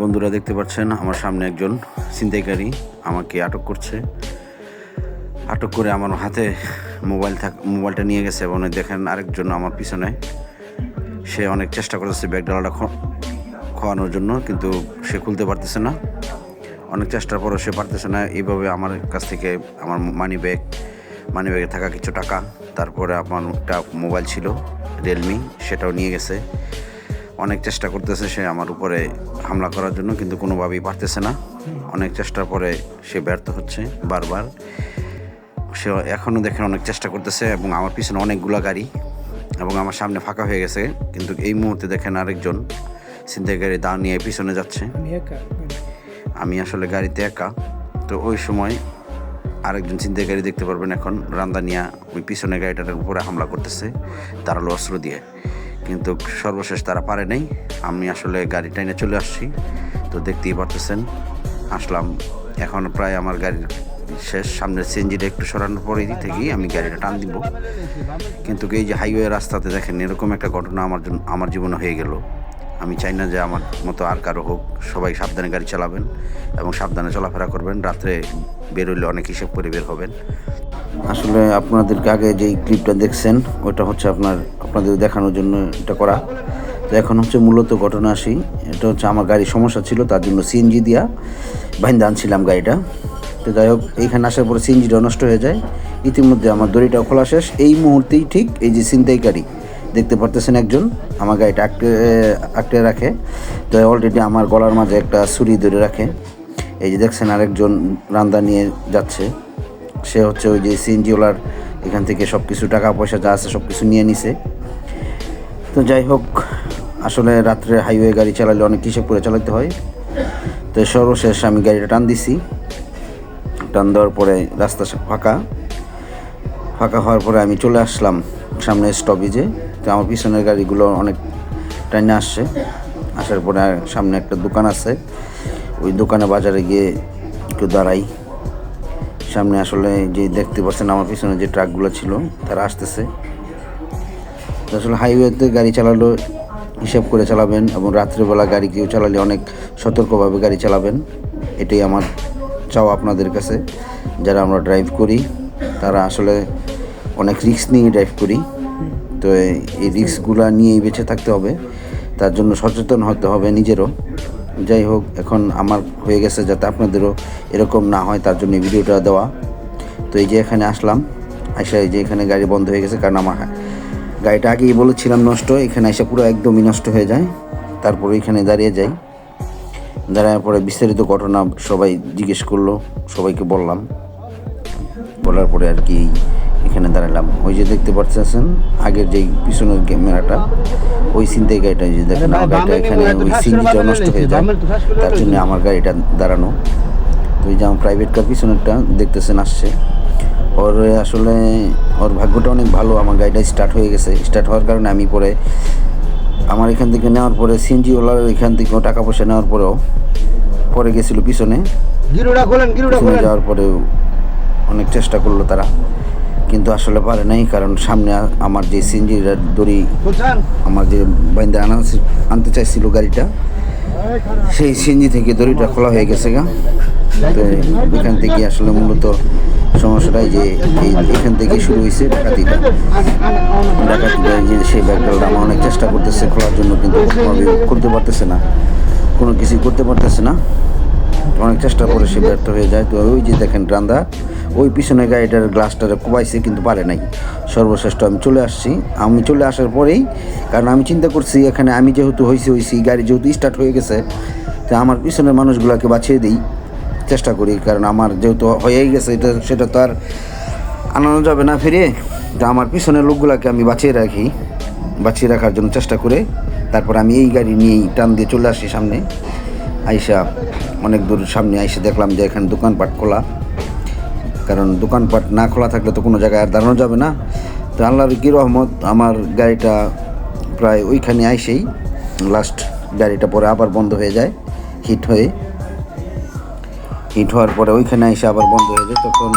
বন্ধুরা দেখতে পাচ্ছেন আমার সামনে একজন ছিনতাইকারী আমাকে আটক করছে। আটক করে আমার হাতে মোবাইলটা নিয়ে গেছে এবং দেখেন আরেকজন আমার পিছনে, সে অনেক চেষ্টা করতেছে ব্যাগ ডালাটা খোয়ানোর জন্য, কিন্তু সে খুলতে পারতেছে না। অনেক চেষ্টার পরও সে পারতেছে না। এইভাবে আমার কাছ থেকে আমার মানিব্যাগে থাকা কিছু টাকা, তারপরে আমার একটা মোবাইল ছিল রিয়েলমি, সেটাও নিয়ে গেছে। অনেক চেষ্টা করতেছে সে আমার উপরে হামলা করার জন্য, কিন্তু কোনোভাবেই পারতেছে না। অনেক চেষ্টার পরে সে ব্যর্থ হচ্ছে বারবার। সে এখনও দেখেন অনেক চেষ্টা করতেছে এবং আমার পিছনে অনেকগুলো গাড়ি এবং আমার সামনে ফাঁকা হয়ে গেছে। কিন্তু এই মুহূর্তে দেখেন আরেকজন ছিনতাইকারী দা নিয়ে পিছনে যাচ্ছে। আমি আসলে গাড়িতে একা, তো ওই সময় আরেকজন ছিনতাইকারী দেখতে পারবেন এখন রান্দা নিয়ে ওই পিছনে গাড়িটার উপরে হামলা করতেছে ধারালো অস্ত্র দিয়ে, কিন্তু সর্বশেষ তারা পারে নাই। আমি আসলে গাড়ি টাইনে চলে আসছি, তো দেখতেই পারতেছেন আসলাম। এখন প্রায় আমার গাড়ির শেষ, সামনের সিএনজিটা একটু সরানোর পরেই থেকেই আমি গাড়িটা টান দিব। কিন্তু এই যে হাইওয়ে রাস্তাতে দেখেন এরকম একটা ঘটনা আমার জীবনে হয়ে গেল। আমি চাই না যে আমার মতো আর কারো হোক। সবাই সাবধানে গাড়ি চালাবেন এবং সাবধানে চলাফেরা করবেন। রাত্রে বেরোলে অনেক হিসেব করে বের হবেন। আসলে আপনাদেরকে আগে যেই ক্লিপটা দেখছেন ওইটা হচ্ছে আপনাদের দেখানোর জন্য এটা করা। তো এখন হচ্ছে মূলত ঘটনা আসি। এটা হচ্ছে আমার গাড়ির সমস্যা ছিল, তার জন্য সিএনজি দিয়া বাইন্দা আনছিলাম গাড়িটা। তো যাই হোক, এইখানে আসার পরে সিএনজিটা নষ্ট হয়ে যায়। ইতিমধ্যে আমার দড়িটাও খোলা শেষ। এই মুহূর্তেই ঠিক এই যে ছিনতাইকারী দেখতে পারতেছেন একজন আমার গাড়িটা আটকে রাখে। তো অলরেডি আমার গলার মাঝে একটা ছুরি ধরে রাখে। এই যে দেখছেন আরেকজন রান্দা নিয়ে যাচ্ছে, সে হচ্ছে ওই যে সিএনজিওয়ালার এখান থেকে সব কিছু টাকা পয়সা যা আছে সব কিছু নিয়ে নিছে। তো যাই হোক, আসলে রাত্রে হাইওয়ে গাড়ি চালালে অনেক হিসেব করে চালাতে হয়। তো সর্বশেষ আমি গাড়িটা টান দিছি। টান দেওয়ার পরে রাস্তা ফাঁকা হওয়ার পরে আমি চলে আসলাম সামনে স্টপেজে। তো আমার পিছনের গাড়িগুলো অনেক টাইনে আসছে। আসার পরে সামনে একটা দোকান আছে, ওই দোকানে বাজারে গিয়ে একটু দাঁড়াই। সামনে আসলে যে দেখতে পাচ্ছেন আমার পিছনে যে ট্রাকগুলো ছিল তারা আসতেছে। তো আসলে হাইওয়েতে গাড়ি চালালো হিসাব করে চালাবেন এবং রাত্রেবেলা গাড়ি কেউ চালালে অনেক সতর্কভাবে গাড়ি চালাবেন। এটাই আমার চাও আপনাদের কাছে। যারা আমরা ড্রাইভ করি তারা আসলে অনেক রিস্ক নিয়ে ড্রাইভ করি। তো এই রিস্কগুলো নিয়েই বেঁচে থাকতে হবে, তার জন্য সচেতন হতে হবে নিজেরও। যাই হোক, এখন আমার হয়ে গেছে যাতে আপনাদেরও এরকম না হয়, তার জন্য ভিডিওটা দেওয়া। তো এই যে এখানে আসলাম, আইসা এই যে এখানে গাড়ি বন্ধ হয়ে গেছে, কারণ আমার গাড়িটা আগেই বলেছিলাম নষ্ট। এখানে এসে পুরো একদমই নষ্ট হয়ে যায়। তারপর এখানে দাঁড়িয়ে যাই। দাঁড়ানোর পরে বিস্তারিত ঘটনা সবাই জিজ্ঞেস করলো, সবাইকে বলার পরে আর কি এখানে দাঁড়ালাম। ওই যে দেখতে পাচ্ছেন আগের যে পিছনের ক্যামেরাটা, ওই ছিনতাইকারীটা যে দেখেন আমার গাড়িটা এখানে ওই সিএনজিটা নষ্ট হয়ে যায়, তার জন্য আমার গাড়িটা দাঁড়ানো। ওই যে আমার প্রাইভেট কার পিছনেরটা দেখতেছেন আসছে। আসলে ওর ভাগ্যটা অনেক ভালো, আমার গাড়িটা স্টার্ট হয়ে গেছে। স্টার্ট হওয়ার কারণে আমি পরে আমার এখান থেকে নেওয়ার পরে সিএনজিওয়ালার এখান থেকেও টাকা পয়সা নেওয়ার পরেও পরে গেছিলো পিছনে যাওয়ার পরেও অনেক চেষ্টা করলো তারা, কিন্তু আসলে পারে নাই। কারণ সামনে আমার যে সিএনজির দড়ি আমার যে বাইন্দা আনতে চাইছিল গাড়িটা, সেই সিএনজি থেকে দড়িটা খোলা হয়ে গেছে গা। তো এখান থেকে আসলে মূলত সমস্যাটাই যে এখান থেকে শুরু হয়েছে ডাকাতিটা। যে সেই ব্যাগডালটা আমার অনেক চেষ্টা করতেছে খোলার জন্য, কিন্তু করতে পারতেছে না, কোনো কিছুই করতে পারতেছে না। অনেক চেষ্টা করে সে ব্যর্থ হয়ে যায়। তো ওই যে দেখেন রান্দা ওই পিছনে গাড়িটার গ্লাসটারে কোবাইছে, কিন্তু পারে নাই। সর্বশ্রেষ্ঠ আমি চলে আসছি। আমি চলে আসার পরেই, কারণ আমি চিন্তা করছি এখানে আমি যেহেতু হয়েছি গাড়ি যেহেতু স্টার্ট হয়ে গেছে, তো আমার পিছনের মানুষগুলোকে বাঁচিয়ে দিই চেষ্টা করি। কারণ আমার যেহেতু হয়েই গেছে সেটা তো আর আনানো যাবে না ফিরে। তো আমার পিছনের লোকগুলোকে আমি বাঁচিয়ে রাখার জন্য চেষ্টা করে তারপর আমি এই গাড়ি নিয়েই টান দিয়ে চলে আসি সামনে। আইসা অনেক দূর সামনে আইসা দেখলাম যে এখানে দোকানপাট খোলা, কারণ দোকানপাট না খোলা থাকলে তো কোনো জায়গায় আর দাঁড়ানো যাবে না। তো আল্লাহর কি রহমত, আমার গাড়িটা প্রায় ওইখানে আইসেই লাস্ট গাড়িটা পরে আবার বন্ধ হয়ে যায়। হিট হওয়ার পরে ওইখানে এসে আবার বন্ধ হয়ে যায়। তখন